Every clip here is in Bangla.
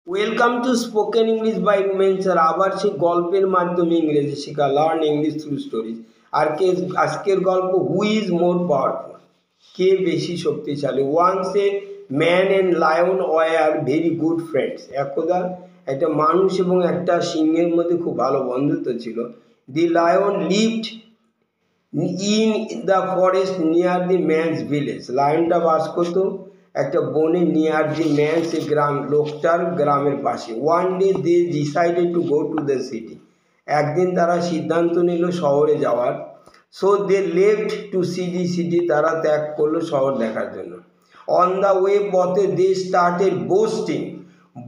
Welcome to spoken English by Rumen sir. আবার সেই গল্পের মাধ্যমে ইংরেজি শেখা, লার্ন ইংলিশ থ্রু স্টোরিজ। আর আজকের গল্প হু ইজ মোর পাওয়ারফুল, কে বেশি শক্তিশালী। Once a man and lion were very good friends. একদা একটা মানুষ এবং একটা সিংহের মধ্যে খুব ভালো বন্ধুত্ব ছিল। The lion lived in the forest near the man's village. লায়নটা বাস করতো একটা বনে নিয়ার দি ম্যানস, লোকটার গ্রামের পাশে। One day they decided to go to the city. একদিন তারা সিদ্ধান্ত নিল শহরে যাওয়ার। So they left to city, তারা ত্যাগ করলো শহর দেখার জন্য। অন দ্য ওয়ে, পথে দে স্টার্টেড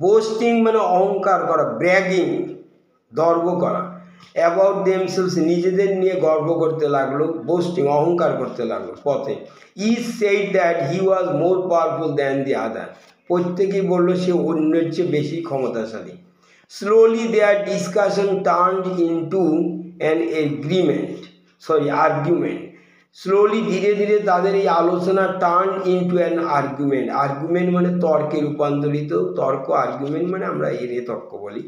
বোস্টিং মানে অহংকার করা, ব্র্যাগিং গর্ব করা, অ্যাবাউট দেমসেলস নিজেদের নিয়ে গর্ব করতে লাগলো, বোস্টিং অহংকার করতে লাগলো পথে। Each said that he was more powerful than the other. প্রত্যেকেই বললো সে অন্যের চেয়ে বেশি ক্ষমতাশালী। Slowly their discussion turned into an argument. Slowly ধীরে ধীরে তাদের এই আলোচনা টার্ন ইনটু অ্যান আর্গুমেন্ট মানে তর্কে রূপান্তরিত। আর্গুমেন্ট মানে আমরা তর্ক বলি।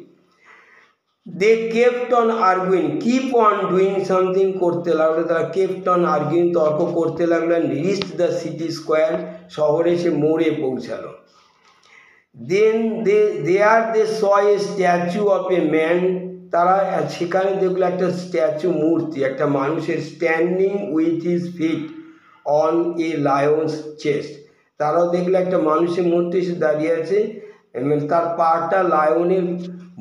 They kept on arguing, keep on doing something করতে লাগলো তারা, কেপ্ট অন আর্গুইং তর্ক করতে লাগলো। And reached the city square, শহরে সে মোড়ে পৌঁছালো। Then they saw a statue of a man, তারা সেখানে দেখলো একটা স্ট্যাচু, মূর্তি, একটা মানুষের, standing with his feet on a lion's chest. তারাও দেখলো একটা মানুষের মূর্তি এসে দাঁড়িয়ে আছে, তার পাটা লায়নের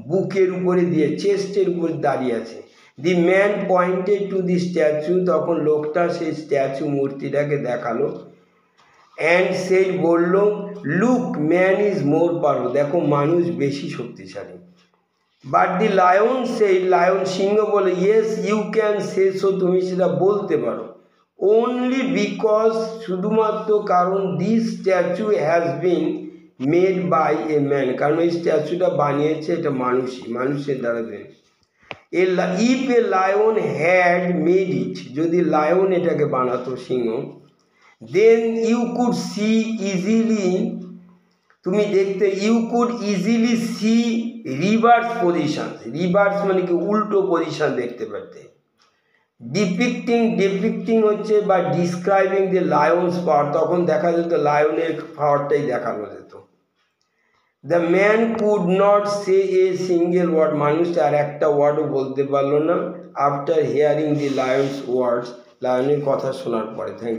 বুকের উপরে দিয়ে, চেস্টের উপরে দাঁড়িয়ে আছে। The man pointed to the statue, তখন লোকটা সেই স্ট্যাচু মূর্তিটাকে দেখালো। অ্যান্ড সেই বলল, look man is more powerful, দেখো মানুষ বেশি শক্তিশালী। বাট দি লায়ন সিংহ বলে, yes you can say so, তুমি সেটা বলতে পারো। অনলি বিকজ, শুধুমাত্র কারণ, this statue has been made by a man, কারণ এই স্ট্যাচুটা বানিয়েছে এটা মানুষের দ্বারা। If a lion had made it, যদি লায়ন এটাকে বানাতো, সিংহ, then you could see easily, তুমি দেখতে, you could easily see reverse position. Reverse মানে কি উল্টো পজিশন দেখতে পারতে। ডিপিক্টিং হচ্ছে বা ডিসক্রাইবিং দ্য লায়ন্স পাওয়ার, তখন দেখা যেত লায়নের পাওয়ারটাই দেখানো যেত। The man could not say a single word, মানুষটা আর একটা ওয়ার্ডও বলতে পারলো না। After hearing the lion's words, লায়নের কথা শোনার পরে। Thank you.